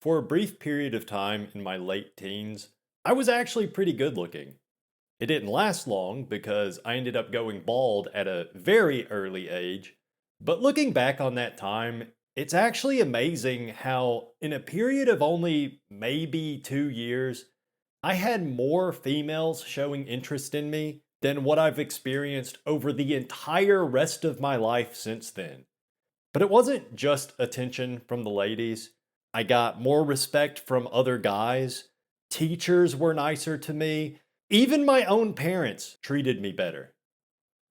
For a brief period of time in my late teens, I was actually pretty good looking. It didn't last long because I ended up going bald at a very early age. But looking back on that time, it's actually amazing how, in a period of only maybe 2 years, I had more females showing interest in me than what I've experienced over the entire rest of my life since then. But it wasn't just attention from the ladies. I got more respect from other guys. Teachers were nicer to me. Even my own parents treated me better.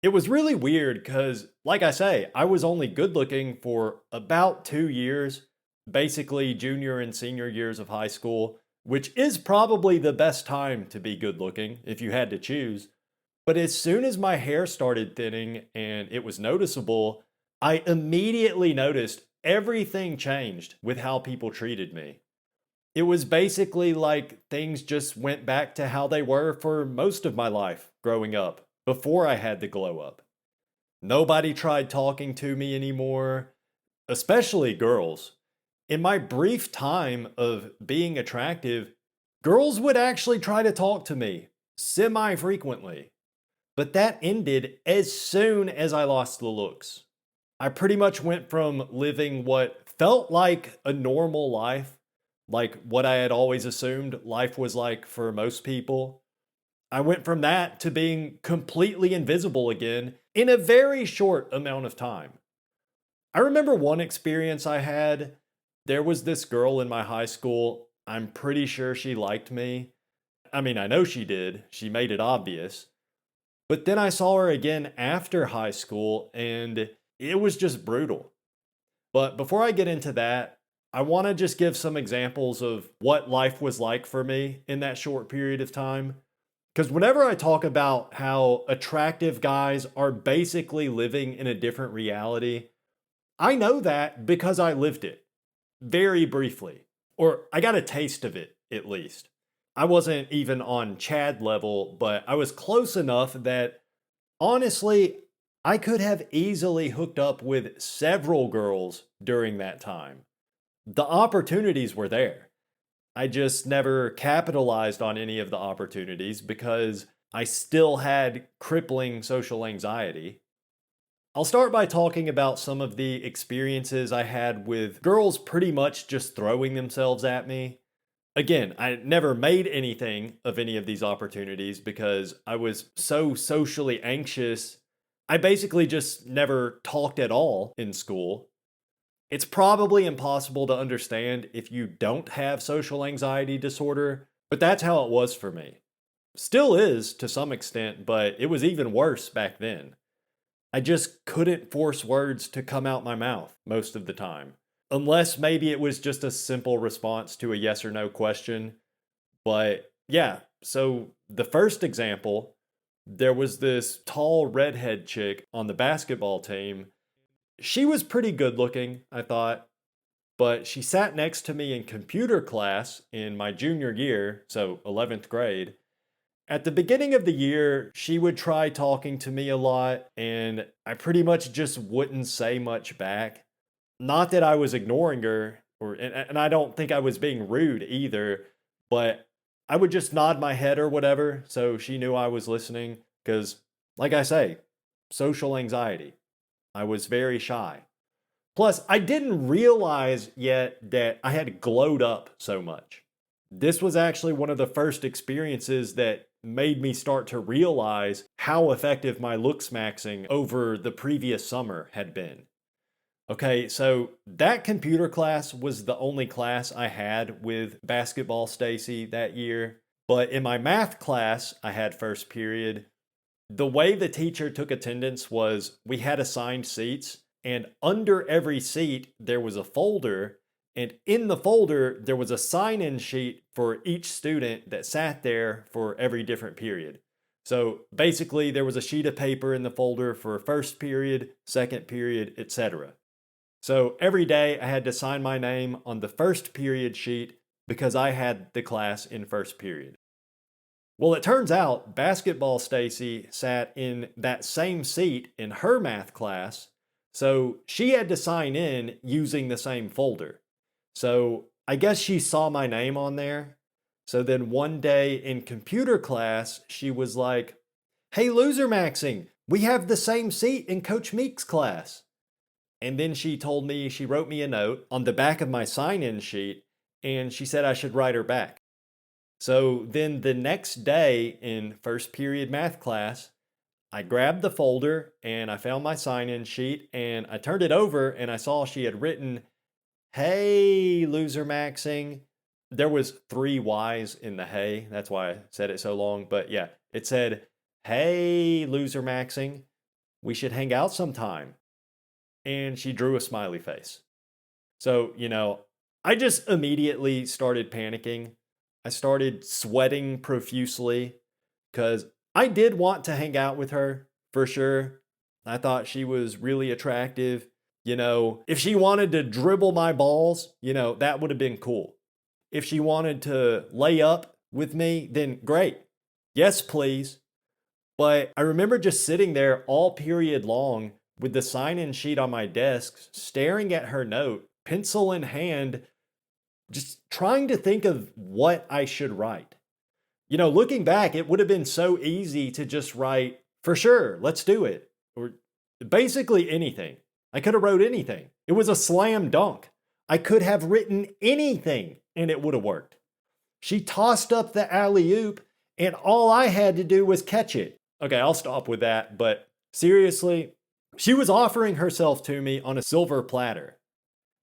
It was really weird because, like I say, I was only good looking for about 2 years, basically junior and senior years of high school, which is probably the best time to be good looking if you had to choose. But as soon as my hair started thinning and it was noticeable, I immediately noticed everything changed with how people treated me. It was basically like things just went back to how they were for most of my life growing up before I had the glow up. Nobody tried talking to me anymore, especially girls. In my brief time of being attractive, girls would actually try to talk to me semi frequently. But that ended as soon as I lost the looks. I pretty much went from living what felt like a normal life, like what I had always assumed life was like for most people. I went from that to being completely invisible again in a very short amount of time. I remember one experience I had. There was this girl in my high school. I'm pretty sure she liked me. I mean, I know she did. She made it obvious. But then I saw her again after high school, and it was just brutal. But before I get into that, I want to just give some examples of what life was like for me in that short period of time. Because whenever I talk about how attractive guys are basically living in a different reality, I know that because I lived it very briefly, or I got a taste of it at least. I wasn't even on Chad level, but I was close enough that honestly, I could have easily hooked up with several girls during that time. The opportunities were there. I just never capitalized on any of the opportunities because I still had crippling social anxiety. I'll start by talking about some of the experiences I had with girls pretty much just throwing themselves at me. Again, I never made anything of any of these opportunities because I was so socially anxious. I basically just never talked at all in school. It's probably impossible to understand if you don't have social anxiety disorder, but that's how it was for me. Still is to some extent, but it was even worse back then. I just couldn't force words to come out my mouth most of the time. Unless maybe it was just a simple response to a yes or no question. But yeah, so the first example, there was this tall redhead chick on the basketball team. She was pretty good looking, I thought, but she sat next to me in computer class in my junior year, so 11th grade. At the beginning of the year, she would try talking to me a lot, and I pretty much just wouldn't say much back. Not that I was ignoring her, and I don't think I was being rude either, but I would just nod my head or whatever, so she knew I was listening. Because, like I say, social anxiety. I was very shy. Plus, I didn't realize yet that I had glowed up so much. This was actually one of the first experiences that made me start to realize how effective my looks maxing over the previous summer had been. Okay, so that computer class was the only class I had with basketball Stacy that year. But in my math class, I had first period. The way the teacher took attendance was we had assigned seats, and under every seat, there was a folder. And in the folder, there was a sign in sheet for each student that sat there for every different period. So basically, there was a sheet of paper in the folder for first period, second period, etc. So every day I had to sign my name on the first period sheet because I had the class in first period. Well, it turns out basketball Stacy sat in that same seat in her math class, so she had to sign in using the same folder. So I guess she saw my name on there. So then one day in computer class, she was like, "Hey, loser maxing, we have the same seat in Coach Meek's class." And then she told me, she wrote me a note on the back of my sign in sheet, and she said I should write her back. So then the next day in first period math class, I grabbed the folder and I found my sign in sheet and I turned it over and I saw she had written, "Hey, loser maxing." There was 3 Y's in the hey. That's why I said it so long. But yeah, it said, "Hey, loser maxing, we should hang out sometime." And she drew a smiley face. So, I just immediately started panicking. I started sweating profusely because I did want to hang out with her for sure. I thought she was really attractive. If she wanted to dribble my balls, that would have been cool. If she wanted to lay up with me, then great. Yes, please. But I remember just sitting there all period long with the sign in sheet on my desk, staring at her note, pencil in hand, just trying to think of what I should write. Looking back, it would have been so easy to just write, "For sure, let's do it," or basically anything. I could have wrote anything. It was a slam dunk. I could have written anything and it would have worked. She tossed up the alley oop and all I had to do was catch it. Okay, I'll stop with that, but seriously, she was offering herself to me on a silver platter.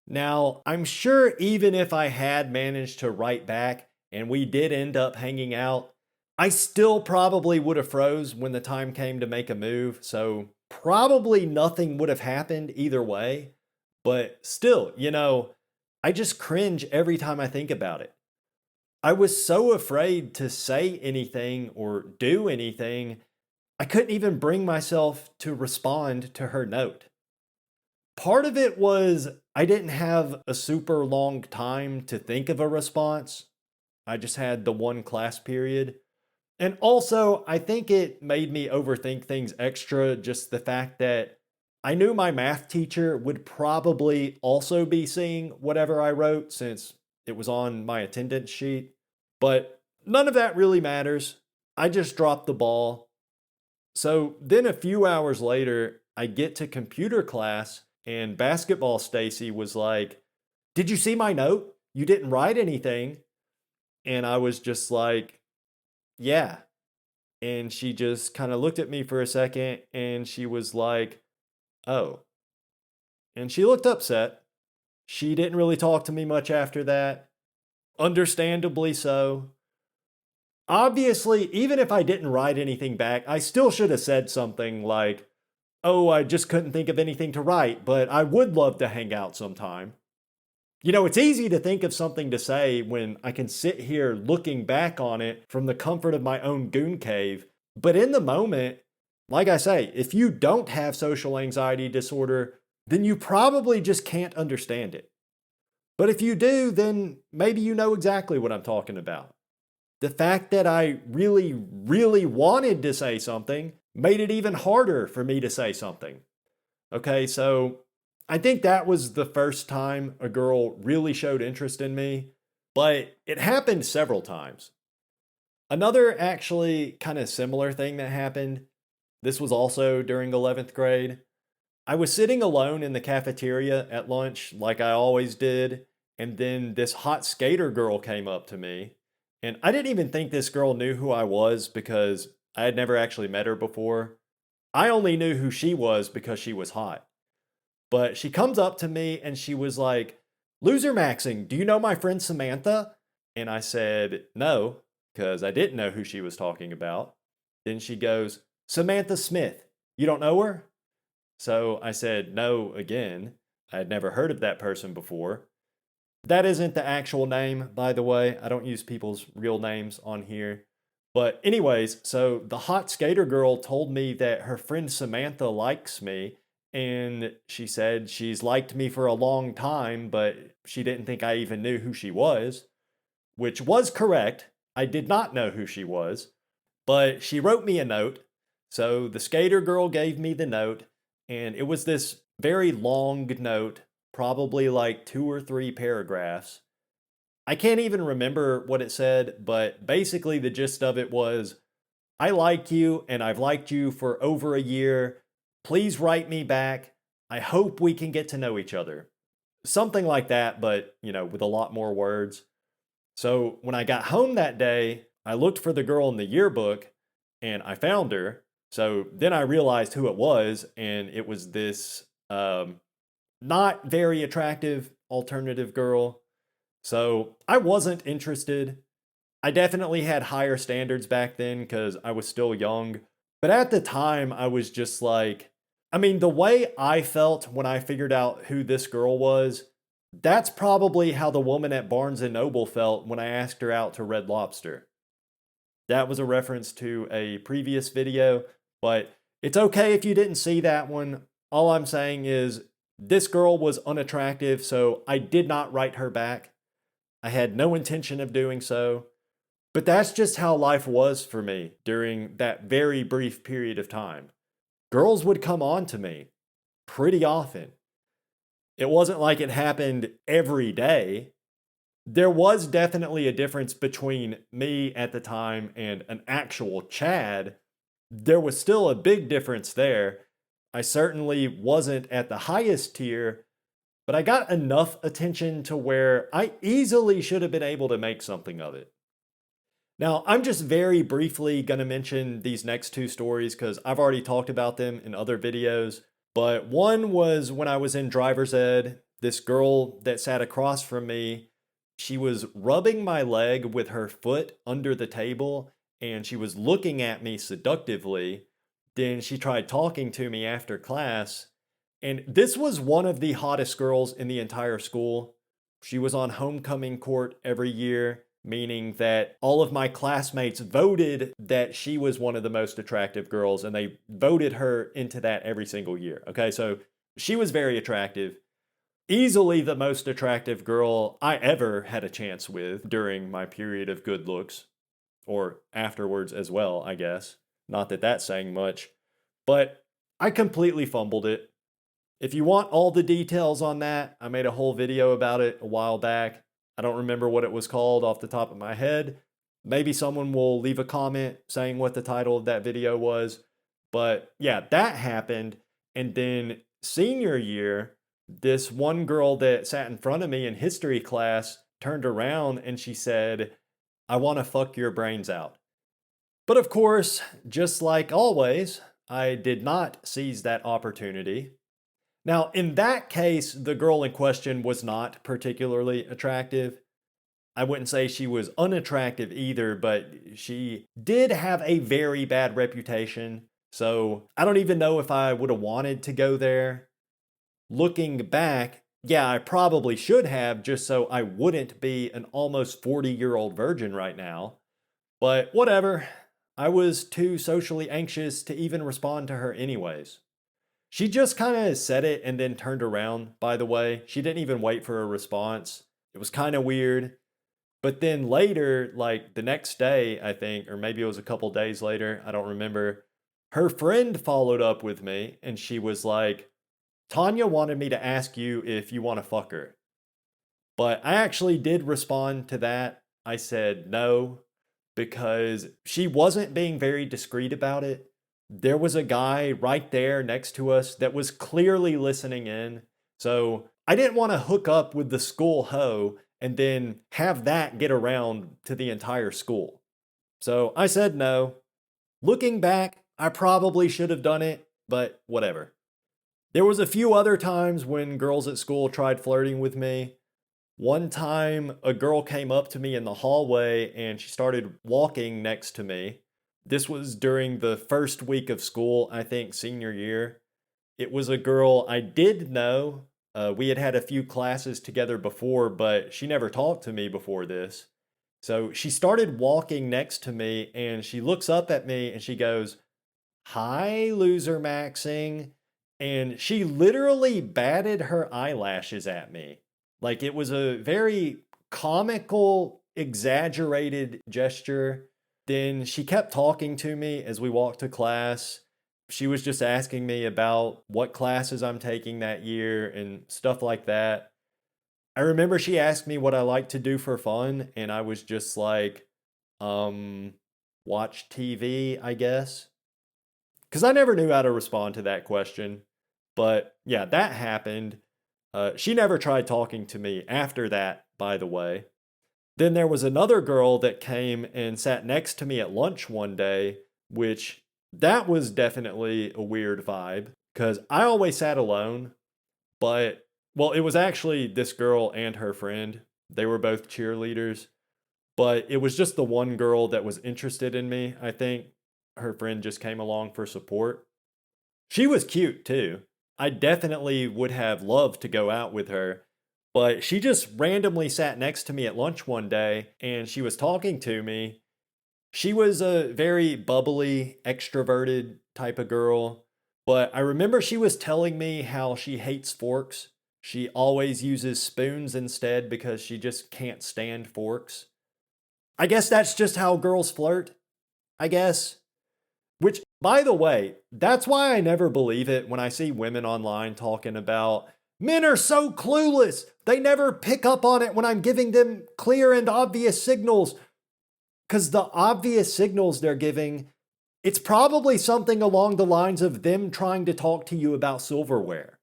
Now, I'm sure even if I had managed to write back and we did end up hanging out, I still probably would have froze when the time came to make a move, so probably nothing would have happened either way. But still, I just cringe every time I think about it. I was so afraid to say anything or do anything, I couldn't even bring myself to respond to her note. Part of it was I didn't have a super long time to think of a response. I just had the one class period. And also, I think it made me overthink things extra, just the fact that I knew my math teacher would probably also be seeing whatever I wrote since it was on my attendance sheet. But none of that really matters. I just dropped the ball. So then a few hours later, I get to computer class and basketball Stacy was like, "Did you see my note? You didn't write anything." And I was just like, "Yeah." And she just kind of looked at me for a second and she was like, "Oh." And she looked upset. She didn't really talk to me much after that. Understandably so. Obviously, even if I didn't write anything back, I still should have said something like, "Oh, I just couldn't think of anything to write, but I would love to hang out sometime." It's easy to think of something to say when I can sit here looking back on it from the comfort of my own goon cave. But in the moment, like I say, if you don't have social anxiety disorder, then you probably just can't understand it. But if you do, then maybe you know exactly what I'm talking about. The fact that I really, really wanted to say something made it even harder for me to say something. Okay, so I think that was the first time a girl really showed interest in me, but it happened several times. Another actually kind of similar thing that happened, this was also during 11th grade. I was sitting alone in the cafeteria at lunch, like I always did, and then this hot skater girl came up to me. And I didn't even think this girl knew who I was because I had never actually met her before. I only knew who she was because she was hot. But she comes up to me and she was like, "Loser Maxing, do you know my friend Samantha?" And I said, "No," because I didn't know who she was talking about. Then she goes, "Samantha Smith, you don't know her?" So I said, "No," again. I had never heard of that person before. That isn't the actual name, by the way. I don't use people's real names on here. But, anyways, so the hot skater girl told me that her friend Samantha likes me. And she said she's liked me for a long time, but she didn't think I even knew who she was, which was correct. I did not know who she was, but she wrote me a note. So the skater girl gave me the note, and it was this very long note, probably like 2 or 3 paragraphs. I can't even remember what it said, but basically the gist of it was, I like you and I've liked you for over a year. Please write me back. I hope we can get to know each other. Something like that, but, with a lot more words. So when I got home that day, I looked for the girl in the yearbook and I found her. So then I realized who it was, and it was this not very attractive alternative girl. So I wasn't interested. I definitely had higher standards back then because I was still young. But at the time, I was just like, I mean, the way I felt when I figured out who this girl was, that's probably how the woman at Barnes and Noble felt when I asked her out to Red Lobster. That was a reference to a previous video, but it's okay if you didn't see that one. All I'm saying is this girl was unattractive, so I did not write her back. I had no intention of doing so. But that's just how life was for me during that very brief period of time. Girls would come on to me pretty often. It wasn't like it happened every day. There was definitely a difference between me at the time and an actual Chad. There was still a big difference there. I certainly wasn't at the highest tier, but I got enough attention to where I easily should have been able to make something of it. Now, I'm just very briefly going to mention these next two stories because I've already talked about them in other videos. But one was when I was in driver's ed, this girl that sat across from me, she was rubbing my leg with her foot under the table and she was looking at me seductively. Then she tried talking to me after class. And this was one of the hottest girls in the entire school. She was on homecoming court every year, meaning that all of my classmates voted that she was one of the most attractive girls, and they voted her into that every single year. Okay, so she was very attractive. Easily the most attractive girl I ever had a chance with during my period of good looks, or afterwards as well, I guess. Not that that's saying much, but I completely fumbled it. If you want all the details on that, I made a whole video about it a while back. I don't remember what it was called off the top of my head. Maybe someone will leave a comment saying what the title of that video was. But yeah, that happened. And then senior year, this one girl that sat in front of me in history class turned around and she said, "I want to fuck your brains out." But of course, just like always, I did not seize that opportunity. Now, in that case, the girl in question was not particularly attractive. I wouldn't say she was unattractive either, but she did have a very bad reputation. So I don't even know if I would have wanted to go there. Looking back, yeah, I probably should have just so I wouldn't be an almost 40-year-old virgin right now. But whatever, I was too socially anxious to even respond to her anyways. She just kind of said it and then turned around, by the way. She didn't even wait for a response. It was kind of weird. But then later, like the next day, I think, or maybe it was a couple days later, I don't remember, her friend followed up with me and she was like, "Tanya wanted me to ask you if you want to fuck her." But I actually did respond to that. I said no, because she wasn't being very discreet about it. There was a guy right there next to us that was clearly listening in. So I didn't want to hook up with the school hoe and then have that get around to the entire school. So I said no. Looking back, I probably should have done it, but whatever. There was a few other times when girls at school tried flirting with me. One time, a girl came up to me in the hallway and she started walking next to me. This was during the first week of school, I think senior year. It was a girl I did know. We had had a few classes together before, but she never talked to me before this. So she started walking next to me and she looks up at me and she goes, "Hi, loser maxing." And she literally batted her eyelashes at me. Like it was a very comical, exaggerated gesture. Then she kept talking to me as we walked to class. She was just asking me about what classes I'm taking that year and stuff like that. I remember she asked me what I like to do for fun, and I was just like, um, watch TV, I guess. Because I never knew how to respond to that question. But yeah, that happened. She never tried talking to me after that, by the way. Then there was another girl that came and sat next to me at lunch one day, which that was definitely a weird vibe because I always sat alone. But, well, it was actually this girl and her friend. They were both cheerleaders, but it was just the one girl that was interested in me. I think her friend just came along for support. She was cute too. I definitely would have loved to go out with her, but she just randomly sat next to me at lunch one day and she was talking to me. She was a very bubbly, extroverted type of girl, but I remember she was telling me how she hates forks. She always uses spoons instead because she just can't stand forks. I guess that's just how girls flirt, I guess. Which, by the way, that's why I never believe it when I see women online talking about men are so clueless. They never pick up on it when I'm giving them clear and obvious signals. Because the obvious signals they're giving, it's probably something along the lines of them trying to talk to you about silverware.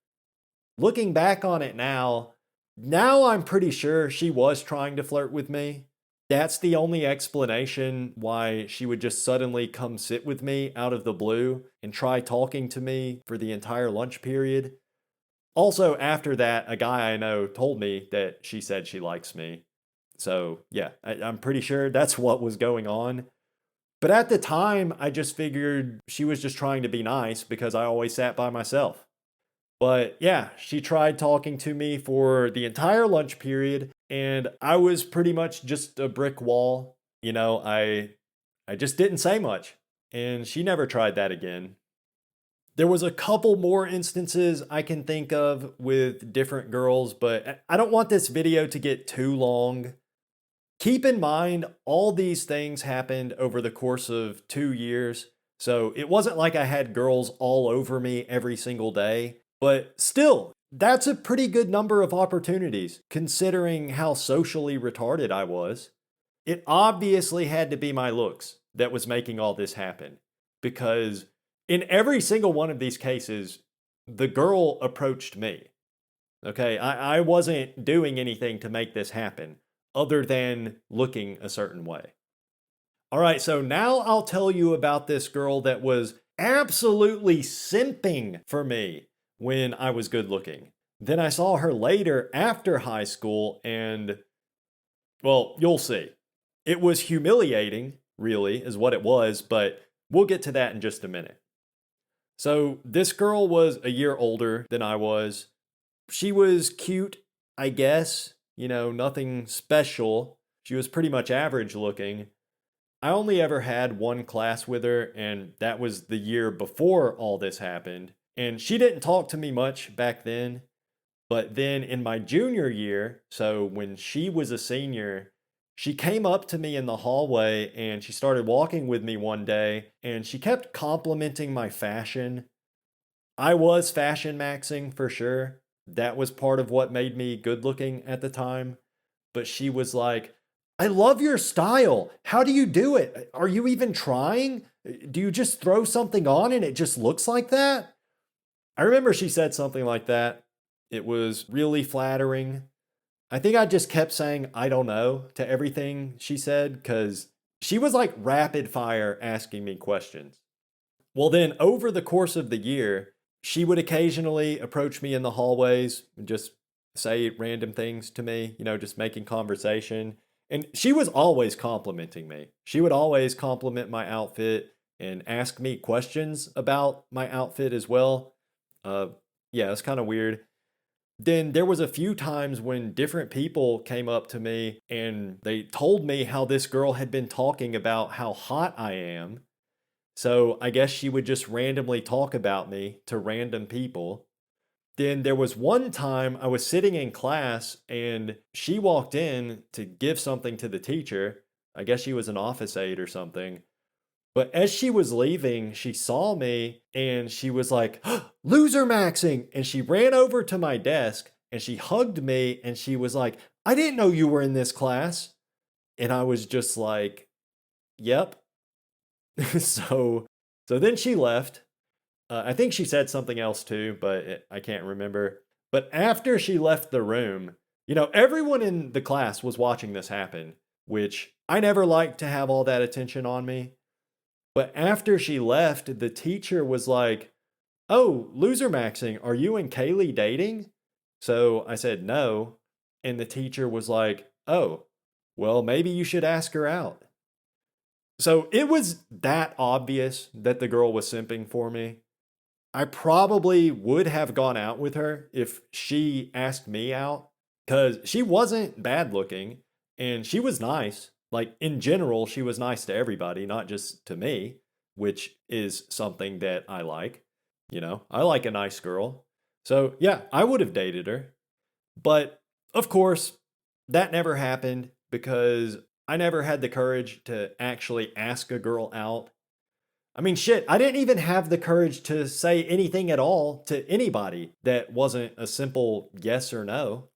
Looking back on it now I'm pretty sure she was trying to flirt with me. That's the only explanation why she would just suddenly come sit with me out of the blue and try talking to me for the entire lunch period. Also, after that, a guy I know told me that she said she likes me. So, yeah, I'm pretty sure that's what was going on. But at the time, I just figured she was just trying to be nice because I always sat by myself. But yeah, she tried talking to me for the entire lunch period, and I was pretty much just a brick wall. I just didn't say much, and she never tried that again. There was a couple more instances I can think of with different girls, but I don't want this video to get too long. Keep in mind, all these things happened over the course of 2 years. So it wasn't like I had girls all over me every single day. But still, that's a pretty good number of opportunities, considering how socially retarded I was. It obviously had to be my looks that was making all this happen. Because in every single one of these cases, the girl approached me. Okay, I wasn't doing anything to make this happen other than looking a certain way. All right, so now I'll tell you about this girl that was absolutely simping for me when I was good looking. Then I saw her later after high school, and well, you'll see. It was humiliating, really, is what it was, but we'll get to that in just a minute. So, this girl was a year older than I was. She was cute, I guess, nothing special. She was pretty much average looking. I only ever had one class with her, and that was the year before all this happened. And she didn't talk to me much back then. But then in my junior year, so when she was a senior, she came up to me in the hallway and she started walking with me one day and she kept complimenting my fashion. I was fashion maxing for sure. That was part of what made me good looking at the time. But she was like, I love your style. How do you do it? Are you even trying? Do you just throw something on and it just looks like that? I remember she said something like that. It was really flattering. I think I just kept saying, I don't know, to everything she said because she was like rapid fire asking me questions. Well, then over the course of the year, she would occasionally approach me in the hallways and just say random things to me, just making conversation. And she was always complimenting me. She would always compliment my outfit and ask me questions about my outfit as well. Uh, yeah, it's kind of weird. Then there was a few times when different people came up to me and they told me how this girl had been talking about how hot I am. So I guess she would just randomly talk about me to random people. Then there was one time I was sitting in class and she walked in to give something to the teacher. I guess she was an office aide or something. But as she was leaving, she saw me and she was like, loser maxing. And she ran over to my desk and she hugged me and she was like, "I didn't know you were in this class." And I was just like, "Yep." so so then she left. I think she said something else too, but I can't remember. But after she left the room, everyone in the class was watching this happen, which I never liked to have all that attention on me. But after she left, the teacher was like, "Oh, loser maxing, are you and Kaylee dating?" So I said no. And the teacher was like, "Oh, well, maybe you should ask her out." So it was that obvious that the girl was simping for me. I probably would have gone out with her if she asked me out because she wasn't bad looking and she was nice. Like, in general, she was nice to everybody, not just to me, which is something that I like. I like a nice girl. So, yeah, I would have dated her. But of course, that never happened because I never had the courage to actually ask a girl out. I mean, shit, I didn't even have the courage to say anything at all to anybody that wasn't a simple yes or no.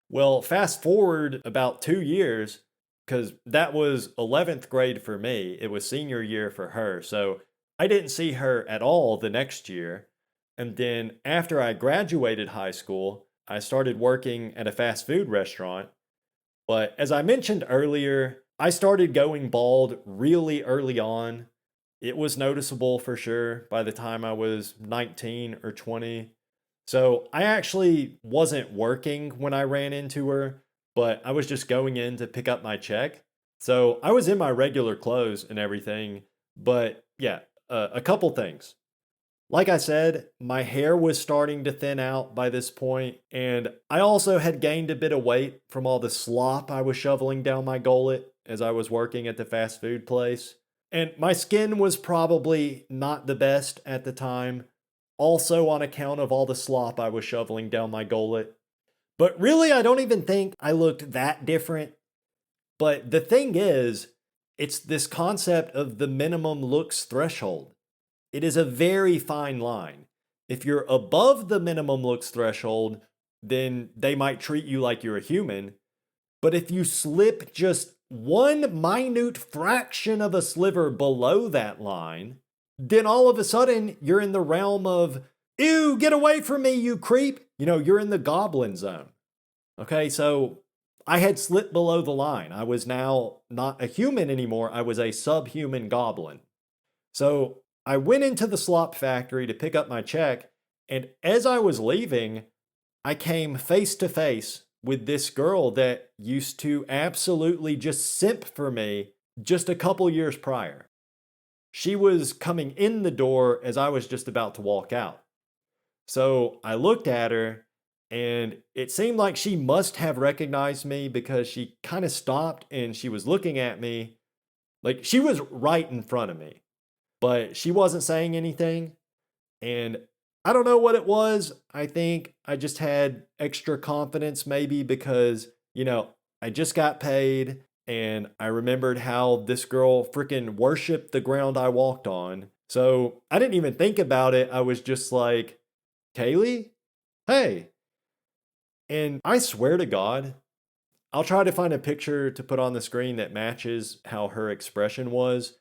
Well, fast forward about 2 years, because that was 11th grade for me. It was senior year for her. So I didn't see her at all the next year. And then after I graduated high school, I started working at a fast food restaurant. But as I mentioned earlier, I started going bald really early on. It was noticeable for sure by the time I was 19 or 20. So I actually wasn't working when I ran into her, but I was just going in to pick up my check. So I was in my regular clothes and everything. But yeah, a couple things. Like I said, my hair was starting to thin out by this point, and I also had gained a bit of weight from all the slop I was shoveling down my gullet as I was working at the fast food place. And my skin was probably not the best at the time, also on account of all the slop I was shoveling down my gullet. But really, I don't even think I looked that different. But the thing is, it's this concept of the minimum looks threshold. It is a very fine line. If you're above the minimum looks threshold, then they might treat you like you're a human. But if you slip just one minute fraction of a sliver below that line, then all of a sudden you're in the realm of, ew, get away from me, you creep. You're in the goblin zone. Okay, so I had slipped below the line. I was now not a human anymore. I was a subhuman goblin. So I went into the slop factory to pick up my check, and as I was leaving, I came face to face with this girl that used to absolutely just simp for me just a couple years prior. She was coming in the door as I was just about to walk out. So I looked at her, and it seemed like she must have recognized me because she kind of stopped and she was looking at me. Like, she was right in front of me, but she wasn't saying anything. And I don't know what it was. I think I just had extra confidence, maybe because, I just got paid and I remembered how this girl freaking worshiped the ground I walked on. So I didn't even think about it. I was just like, "Kaylee? Hey." And I swear to God, I'll try to find a picture to put on the screen that matches how her expression was.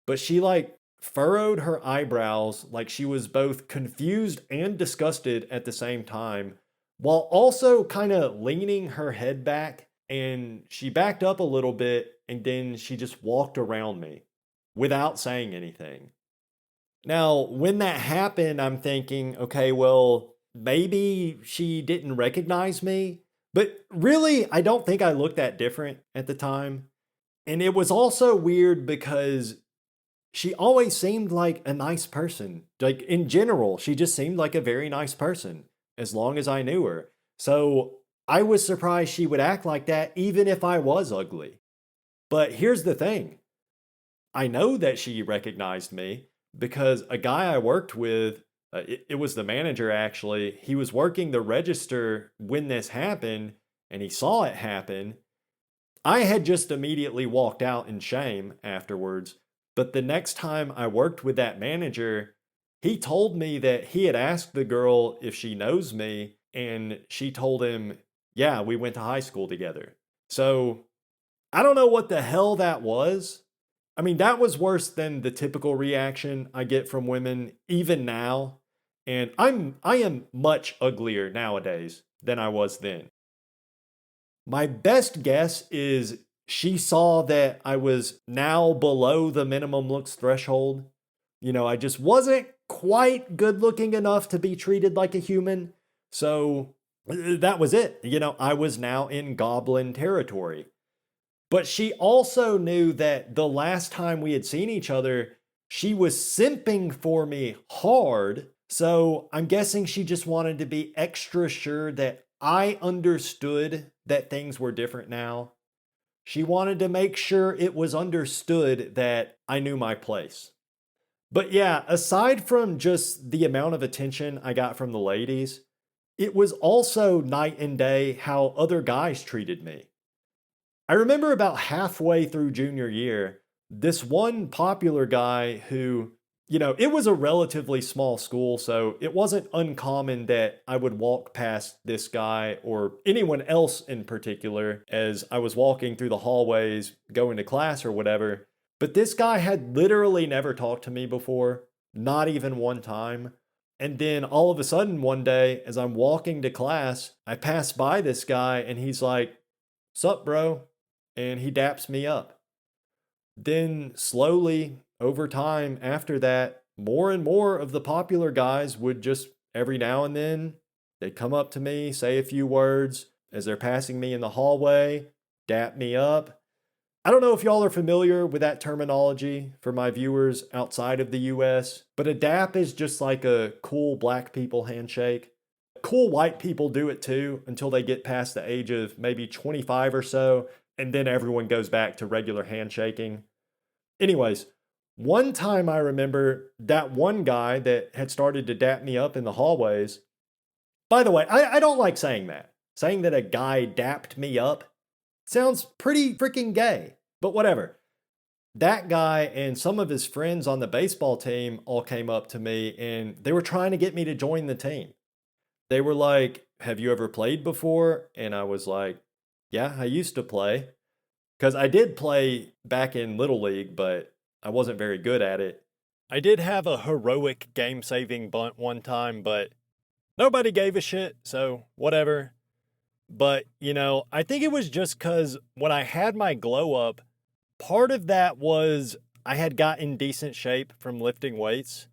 But she like furrowed her eyebrows like she was both confused and disgusted at the same time, while also kind of leaning her head back. And she backed up a little bit and then she just walked around me without saying anything. Now, when that happened, I'm thinking, okay, well, maybe she didn't recognize me. But really, I don't think I looked that different at the time. And it was also weird because she always seemed like a nice person. Like, in general, she just seemed like a very nice person as long as I knew her. So I was surprised she would act like that even if I was ugly. But here's the thing, I know that she recognized me because a guy I worked with, it was the manager actually, he was working the register when this happened and he saw it happen. I had just immediately walked out in shame afterwards, but the next time I worked with that manager, he told me that he had asked the girl if she knows me, And she told him, yeah, we went to high school together. So I don't know what the hell that was. I mean, that was worse than the typical reaction I get from women, even now. And I am much uglier nowadays than I was then. My best guess is she saw that I was now below the minimum looks threshold. I just wasn't quite good looking enough to be treated like a human. So that was it. I was now in goblin territory. But she also knew that the last time we had seen each other, she was simping for me hard. So I'm guessing she just wanted to be extra sure that I understood that things were different now. She wanted to make sure it was understood that I knew my place. But yeah, aside from just the amount of attention I got from the ladies, it was also night and day how other guys treated me. I remember about halfway through junior year, this one popular guy who, it was a relatively small school, so it wasn't uncommon that I would walk past this guy or anyone else in particular as I was walking through the hallways going to class or whatever. But this guy had literally never talked to me before, not even one time. And then all of a sudden one day, as I'm walking to class, I pass by this guy and he's like, "Sup, bro?" And he daps me up. Then slowly, over time after that, more and more of the popular guys would just every now and then, they'd come up to me, say a few words as they're passing me in the hallway, dap me up. I don't know if y'all are familiar with that terminology for my viewers outside of the US, but a dap is just like a cool black people handshake. Cool white people do it too until they get past the age of maybe 25 or so, and then everyone goes back to regular handshaking. Anyways, one time I remember that one guy that had started to dap me up in the hallways. By the way, I don't like saying that. Saying that a guy dapped me up sounds pretty freaking gay, but whatever. That guy and some of his friends on the baseball team all came up to me and they were trying to get me to join the team. They were like, "Have you ever played before?" And I was like, "Yeah, I used to play." Because I did play back in Little League, but I wasn't very good at it. I did have a heroic game saving bunt one time, but nobody gave a shit, so whatever. But, I think it was just because when I had my glow up, part of that was I had got in decent shape from lifting weights.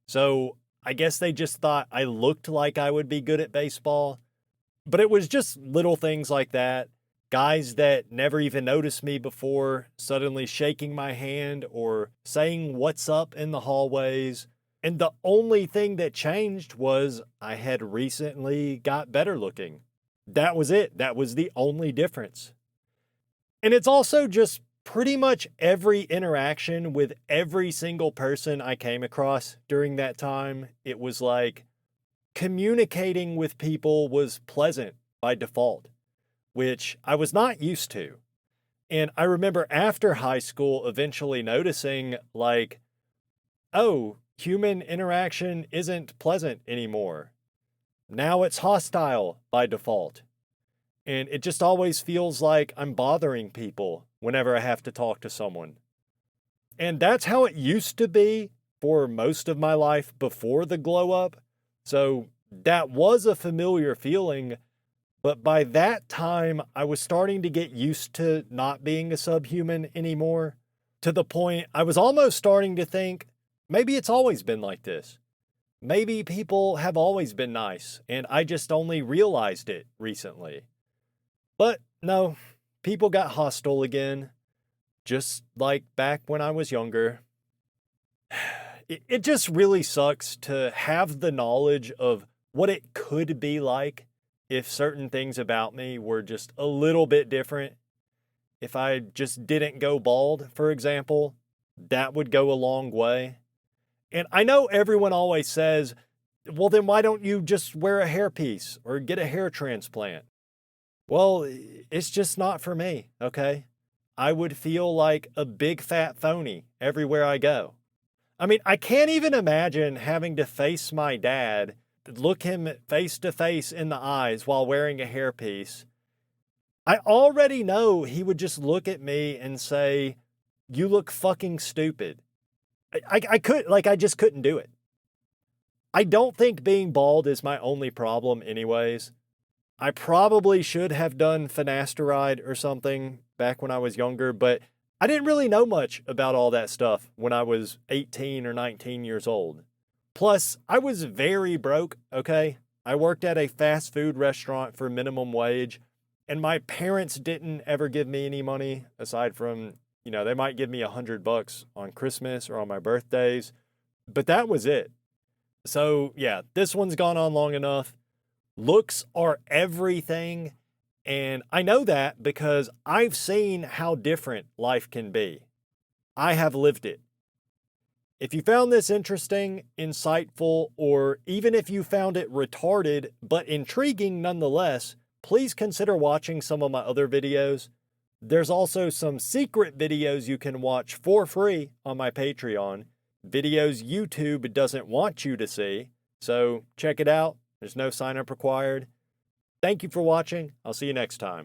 So I guess they just thought I looked like I would be good at baseball. But it was just little things like that. Guys that never even noticed me before suddenly shaking my hand or saying what's up in the hallways. And the only thing that changed was I had recently got better looking. That was it. That was the only difference. And it's also just pretty much every interaction with every single person I came across during that time. It was like communicating with people was pleasant by default, which I was not used to. And I remember after high school eventually noticing, like, oh, human interaction isn't pleasant anymore. Now it's hostile by default. And it just always feels like I'm bothering people whenever I have to talk to someone. And that's how it used to be for most of my life before the glow up. So that was a familiar feeling. But by that time, I was starting to get used to not being a subhuman anymore, to the point I was almost starting to think, maybe it's always been like this. Maybe people have always been nice, and I just only realized it recently. But no, people got hostile again, just like back when I was younger. It just really sucks to have the knowledge of what it could be like if certain things about me were just a little bit different. If I just didn't go bald, for example, that would go a long way. And I know everyone always says, well, then why don't you just wear a hairpiece or get a hair transplant? Well, it's just not for me, okay? I would feel like a big fat phony everywhere I go. I mean, I can't even imagine having to face my dad look him face to face in the eyes while wearing a hairpiece, I already know he would just look at me and say, "You look fucking stupid." I just couldn't do it. I don't think being bald is my only problem, anyways. I probably should have done finasteride or something back when I was younger, but I didn't really know much about all that stuff when I was 18 or 19 years old. Plus, I was very broke, okay? I worked at a fast food restaurant for minimum wage, and my parents didn't ever give me any money aside from, they might give me $100 on Christmas or on my birthdays, but that was it. So, yeah, this one's gone on long enough. Looks are everything, and I know that because I've seen how different life can be. I have lived it. If you found this interesting, insightful, or even if you found it retarded but intriguing nonetheless, please consider watching some of my other videos. There's also some secret videos you can watch for free on my Patreon, videos YouTube doesn't want you to see, so check it out. There's no sign up required. Thank you for watching. I'll see you next time.